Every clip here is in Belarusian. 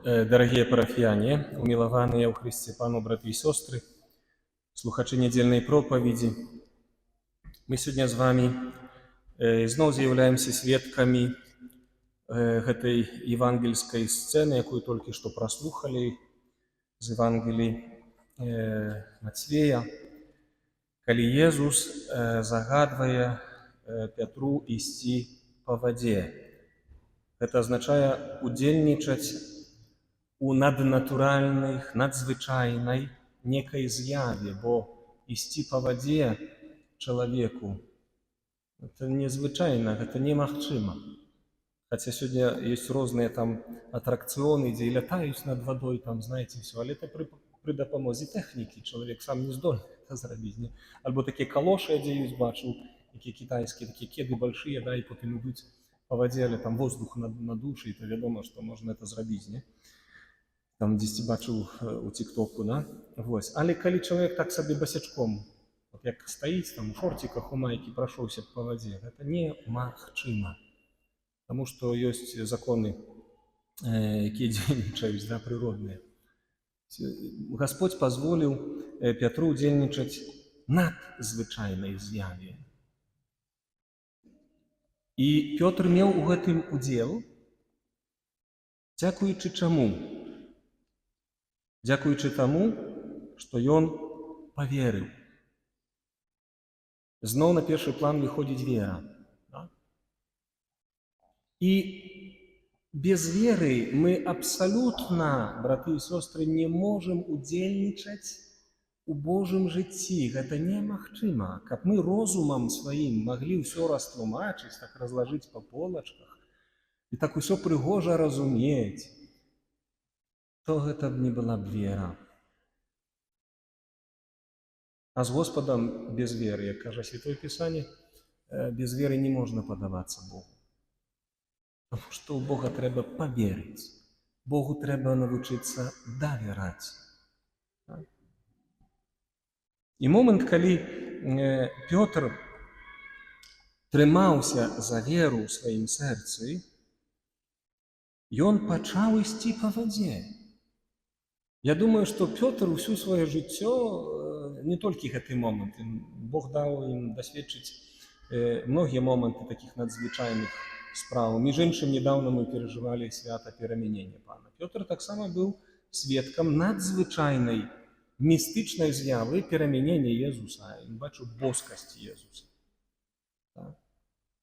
Дорогие парафіяне, умілаваныя ў Христе Пану браты і сёстры, слухачы нядзельнай проповеди, мы сегодня с вами зноў з'яўляемся сведкамі гэтай евангельскай сцэны, якую толькі што праслухалі з Евангелій Мацвея, калі Езус загадвае Пятру ісці па вадзе. Гэта азначае удзельнічаць у наднатуральнай, надзвычайнай некай з'яве, бо ісці па вадзе чалавеку гэта незвычайна, гэта немагчыма. Хаця сёння ёсць розныя там атракцыёны, дзе лятаюць над вадой, там, знаеце, все, але это пры дапамозе тэхнікі, чалавек сам не здольны гэта зрабіць, не? Альбо такія калошы, я дзе-ёсць бачыў, такія кітайскія, такія кеды большие, да, і потым ідуць па вадзе, але там воздух на душы, і то вядома, што можна это зрабіць, не? Там дзесьці бачыў у тиктоку, да? Вось. Але калі чалавек так сабе басячком, вот як стаіць там у шорціках, у майкі, прайшоўся па вадзе, гэта немагчыма. Таму што ёсць законы, якія дзейнічаюць, да, прыродныя. Гасподзь пазволіў Пятру удзельнічаць надзвычайнай з'яве. І Пётр меў у гэтым удзел, дзякуючы чаму? Дзякуючы таму, што ён паверыў. Зноў на першы план выходзіць вера. Да? І без веры мы абсалютна, браты і сёстры, не можам удзельнічаць у Божым жыцці. Гэта немагчыма. Каб мы розумам сваім маглі ўсё растлумачыць, так разлажыць па полачках і так усё прыгожа разумець, то гэта б не была б вера. А з Господам без веры, як кажа Святое Пісанне, без веры не можна падавацца Богу. Таму што ў Бога трэба паверыць. Богу трэба навучыцца давяраць. І момант, калі Пётр трымаўся за веру ў сваім сэрцы, ён пачаў ісці па вадзе. Я думаю, што Пётр усё сваё жыццё, не толькі гэты момант, Бог даў ім дасведчыць многія моманты такіх надзвычайных спраў. Між іншым, недаўна мы перажывалі свята перамянення Пана. Пётр таксама быў сведкам надзвычайнай містычнай з'явы перамянення Езуса. Ён бачыў боскасць Езуса.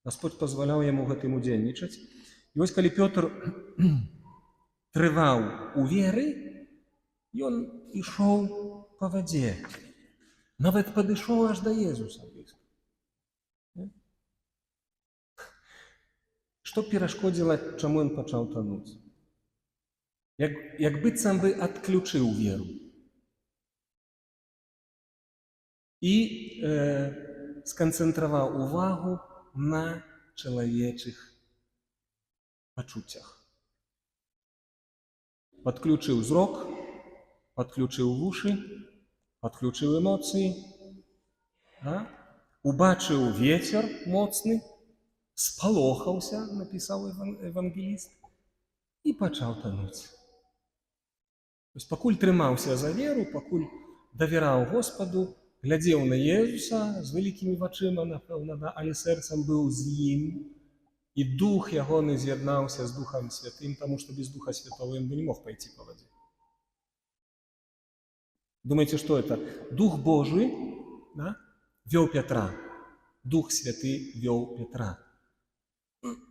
Гасподзь пазваляў яму гэтым удзельнічаць. І вось калі Пётр трываў у веры, ён ішоў па вадзе. Нават падышоў аж да Езуса блізка. Што перашкодзіла, чаму ён пачаў тануць? Як быццам бы адключыў веру. І сканцэнтраваў увагу на чалавечых пачуццях. Падключыў зрок, падключыў вушы, падключыў эмоцыі, убачыў вецер моцны, спалохаўся, напісаў евангеліст, і пачаў тануць. Пакуль трымаўся за веру, пакуль давяраў Господу, глядзеў на Езуса з вялікімі вачыма, напэўна, але сэрцам быў з ім, і дух ягоны з'яднаўся з Духам Святым, таму што без Духа Святого ён бы не мог пайці па вадзе. Думаеце, што это? Дух Божий, да, вёў Пятра. Дух Святы вёў Пятра.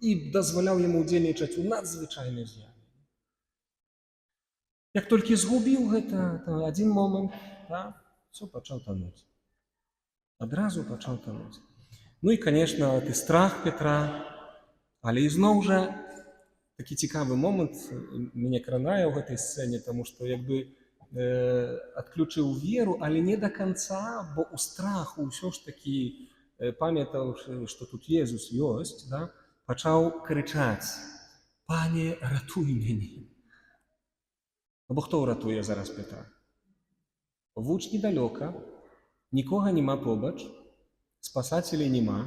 І дазваляў яму удзельнічаць у надзвычайнай з'яве. Як толькі згубіў гэта, адзін момант, да, все, пачаў тануць. Адразу пачаў тануць. Ну і, канешне, ты страх Пятра, але ізноў жа такі цікавы момант мяне кранае ў гэтай сцэне, таму што як бы адключыў веру, але не да канца, бо ў страху ўсё ж такі памятаў, што тут Езус ёсць, да, пачаў крычаць: «Пане, ратуй мяне!» Бо хто ўратуе зараз Пятра? Вуч недалёка, нікога нема побач, спасателей нема,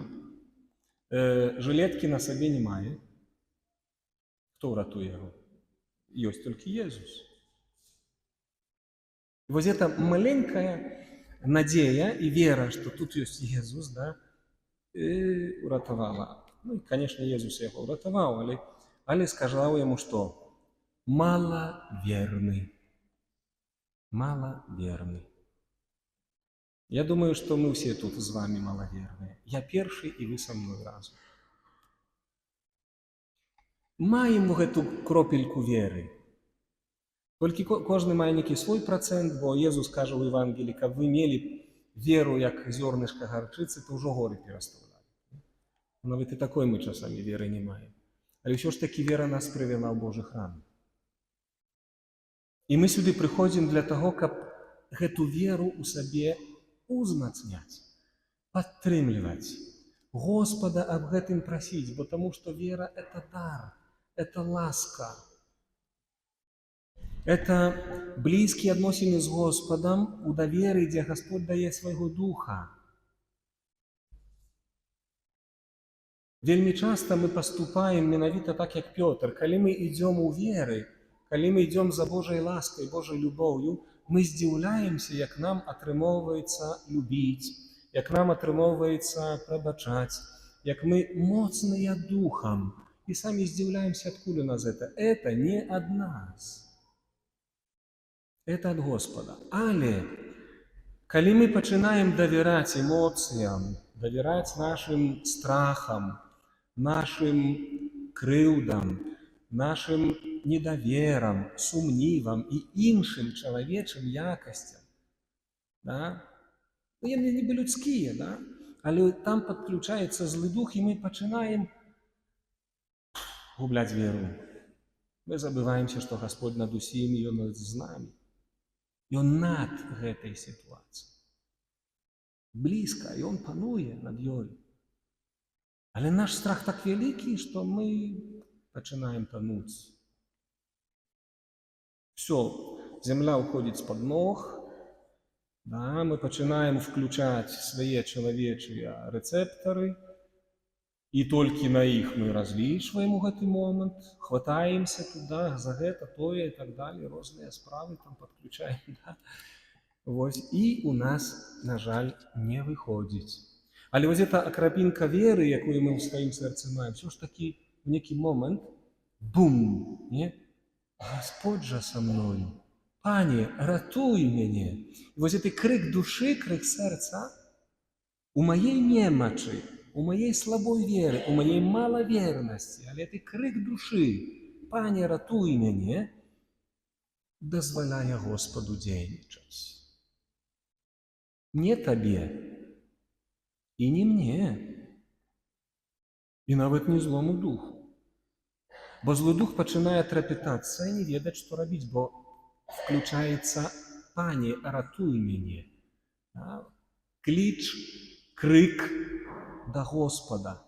жылеткі на сабе не мае. Хто ўратуе яго? Ёсць толькі Езус. И вот эта маленькая надзея и вера, что тут есть Иисус, да, и уратовала. Ну, и, конечно, Иисус его уратовал, але сказал ему, что маловерный. Маловерный. Я думаю, что мы все тут с вами маловерные. Я первый, и вы со мной разом. Маємо эту кропельку веры. Толькі кожны мае нейкі свой працэнт, бо Езус кажа ў Евангелі, каб вы мелі веру, як зёрнышка гарчыцы, то ўжо горы перастаўлялі. Нават і такой мы часамі веры не маем. Але ўсё ж такі вера нас прывяла ў Божы храм. І мы сюды прыходзім для таго, каб гэту веру ў сабе узмацняць, падтрымліваць, Господа аб гэтым прасіць, бо таму што вера – это дар, это ласка. Это близкие отношения с Господом у доверия, где Господь дает своего Духа. Вельми часто мы поступаем менавіта так, як Пётр. Калі мы идем у веры, калі мы идем за Божьей лаской, Божьей любовью, мы здзіўляемся, як нам атрымоўваецца любіць, як нам атрымоўваецца прабачаць, як мы моцныя духом. И сами здзіўляемся, адкуль у нас это. Это не от нас. Это от Господа. Але, калі мы пачынаем давяраць эмоцыям, давяраць нашим страхам, нашим крыўдам, нашим недаверам, сумнівам і іншым чалавечым якасцям, да? Ну, яны нібы людскія, да? Але там падключаецца злы дух, і мы пачынаем губляць веру. Мы забываемся, што Господь над усім, і Ён з намі. Ён над гэтай сітуацыяй. Блізка, і Он пануе над ёй. Але наш страх так вялікі, што мы пачынаем тануць. Всё, зямля ўходзіць з-пад ног, да, мы пачынаем включаць свае чалавечыя рэцэптары, і толькі на іх мы разлічваем у гэты момант, хватаемся туда за гэта, тое і так далее, розныя справы там падключаем, да? Вось, і у нас, на жаль, не выходзіць. Але вось эта акрапінка веры, якую мы ў сваім сэрцы маем, ўсё ж такі в нейкі момант, бум, не? Господь жа са мною, Пане, ратуй мяне. І вось гэты крык душы, крык сэрца у маей немачы, у моей слабой веры, у моей маловерности, але ты крик души, Пане, ратуй мяне, дазваляе Господу дзейнічаць. Не табе і не мне, і нават не злому духу. Бо злы дух пачынае трапятацца і не ведаць, што рабіць, бо включаецца Пане, ратуй мяне. Кліч, крик да Господа.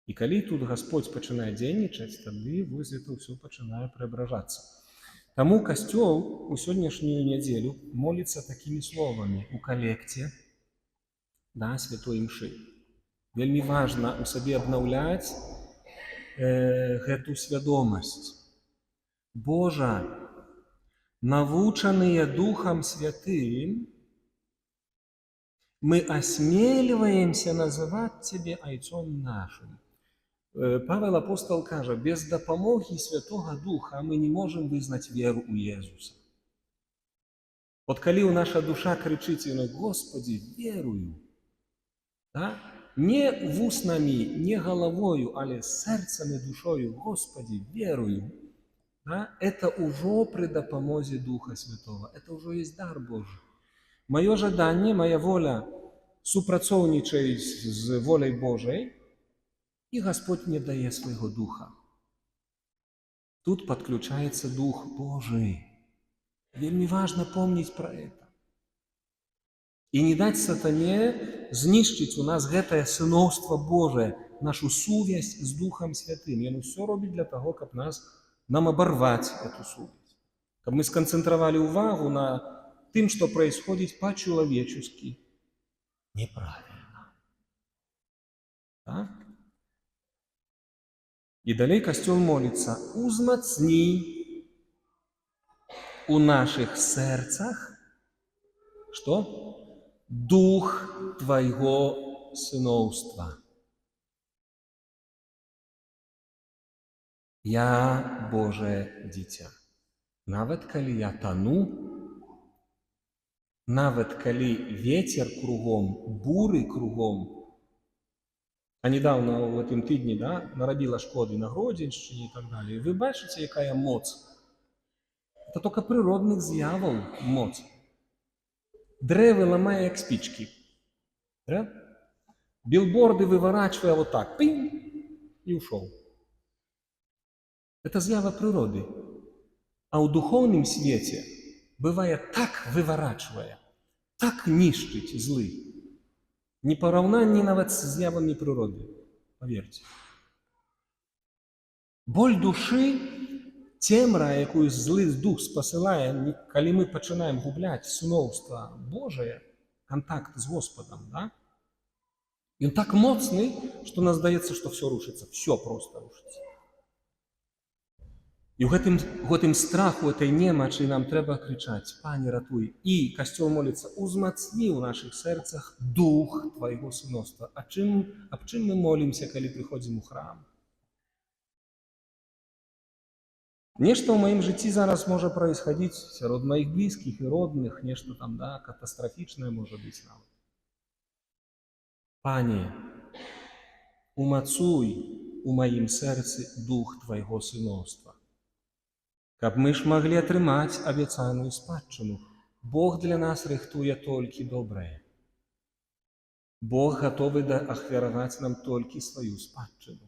І калі тут Господь пачынае дзейнічаць, тады вось это ўсё пачынае преображацца. Таму Касцёл у сённяшнюю нядзелю моліцца такімі словамі у калекце, да, святой імшы. Вельмі важна у сабе абнаўляць гэту свядомасць. Божа, навучаныя Духам Святым, мы осмеливаемся называть Тебе Отцом нашим. Павел Апостол кажа, без дапамоги Святого Духа мы не можем вызнать веру у Иисуса. Вот калі у наша душа кричит, Господи, верую, да? Не вуснами, не головою, але сердцем и душою, Господи, верую, да? Это уже при дапамозе Духа Святого, это уже есть дар Божий. Маё жаданне, моя воля супрацоўнічае з воляй Божай, і Господь мне дае свайго Духа. Тут подключается Дух Божий. Вельмі важно помнить про это. И не дать сатане знішчыць у нас гэтае сыноўства Божие, нашу сувязь с Духом Святым. Ён усё робіць для того, каб нам оборвать эту сувязь. Каб мы сконцентровали увагу на тем, что происходит по-человечески неправильно. Так? И далей Костел молится: «Узмацни у наших сердцах, что? Дух Твоего сыновства». Я Божие дитя. Нават калі я тону, нават калі ветер кругом, буры кругом. А недавно в этом тижні, наробила шкоди на Гродзенщині и так далее. Вы бачите, какая моц? Это только природных з'явов моц. Древи ламає, як спички. Да? Билборды выворачивая вот так, пинь, и ушел. Это з'ява природы. А у духовном свете бывает так выворачивая, так нищить злый. Не порівнянні навіть з з'явами природи, повірте. Боль душі, темра, яку злий дух спосилає, коли ми починаємо губляти синовство Божие, контакт з Господом, да? Він так моцний, що нам здається, що все рушиться, все просто рушиться. І в этом страху, в этой немочи нам треба кричать: «Пане, ратуй!» И Костел молится: «Узмацни в наших сердцах дух Твоего сыновства». Об чим мы молимся, коли приходим у храм? Нечто в моем житті зараз може происходить серед моих близких и родных, нечто там, катастрофичное може быть нам. Пане, умацуй у моим сердце дух Твоего сыновства, каб мы ж могли атрымаць абяцаную спадчыну. Бог для нас рыхтуе толькі добрае. Бог готовы ахвяраваць нам толькі сваю спадчыну.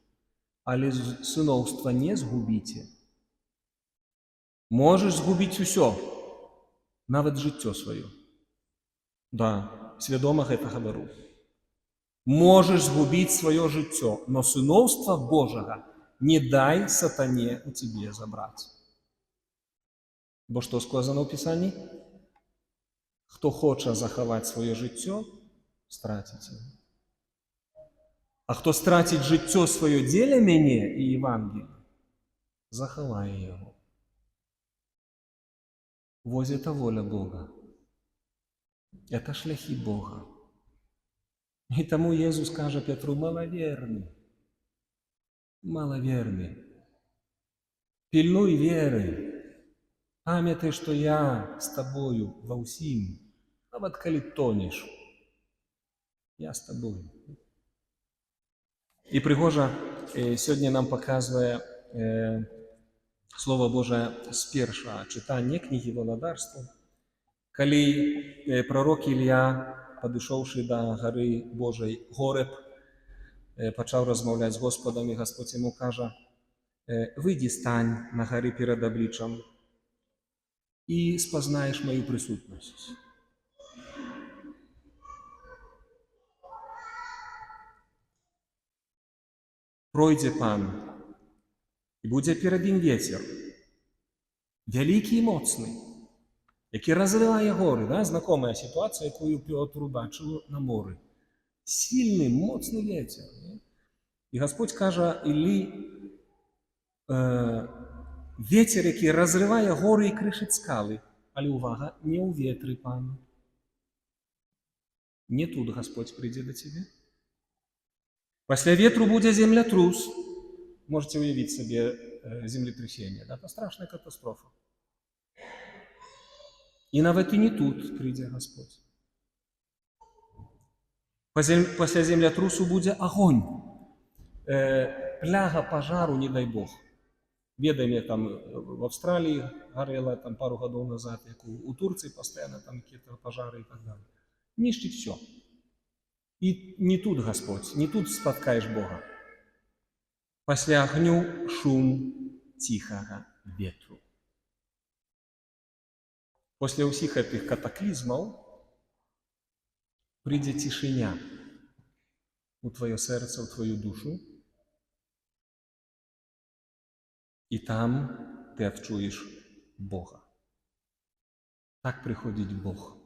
Але сыноўства не згубіце. Можаш згубіць усё, нават жыццё сваё. Да, свядома гэтага дару. Можаш згубіць сваё жыццё, но сыноўства Божага не дай сатане у цябе забраць. Бо што сказано ў Пісанні? Хто хоча захаваць сваё жыццё, страціць яго. А хто страціць жыццё сваё дзеля мяне і Евангелія, захавае яго. Вось это воля Бога. Это шляхи Бога. И тому Иисус скажет Петру: маловерный, маловерный, пильнуй веры, памятай, что я с тобою во ўсім, нават калі тонеш, я с тобой. И пригожа сегодня нам показывает Слово Божие з першага читання книги Володарства, калі пророк Ілля, падышоўшы да гары Божай Гореб, пачаў размаўляць з Господом, і Господь ему кажа: «Выйди, стань на гары перед обличчям и спознаешь мою присутность». Пройдзе Пан, і будзе перад ім ветер, вялікі і моцны, які разрывае горы. Знакомая ситуация, якую Петр бачыў на моры. Сильный, моцны ветер. І Господь кажа Іллі: ветер, які разрывае горы і крышыць скалы. Але увага, не ў ветры, Пан. Не тут Господь прыйдзе да цябе. Пасля ветру будзе землятрус. Можете уявить себе землетрясение. Это страшная катастрофа. И нават и не тут придет Господь. После землятрусу будет огонь. Пляга пожару, не дай Бог. Ведаем, там в Австралии горело там, пару годов назад, у Турции постоянно там какие-то пожары и так далее. Нищить все. И не тут Господь, не тут споткаешь Бога. Пасля агню шум ціхага ветру. После ўсіх гэтых катаклізмаў прыйдзе цішыня у твоё сэрца, у твою душу, і там ты адчуеш Бога. Так прыходзіць Бог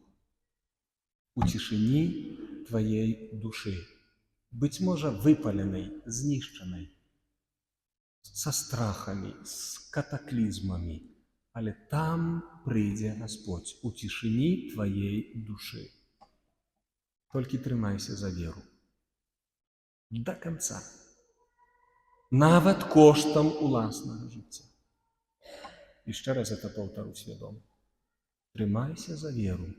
у цішыні твоей душы, быць можа выпаленай, знішчанай. са страхамі, з катаклізмамі, але там прыйдзе Гасподзь у цішыні тваей душы. Толькі трымайся за веру. До конца. Нават коштам уласнага жыцця. Яшчэ раз это паўтару свядома. Трымайся за веру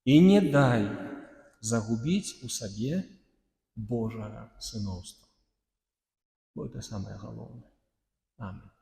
і не дай загубіць у сабе Божага сыноўства. Бо это самае галоўнае. Амінь.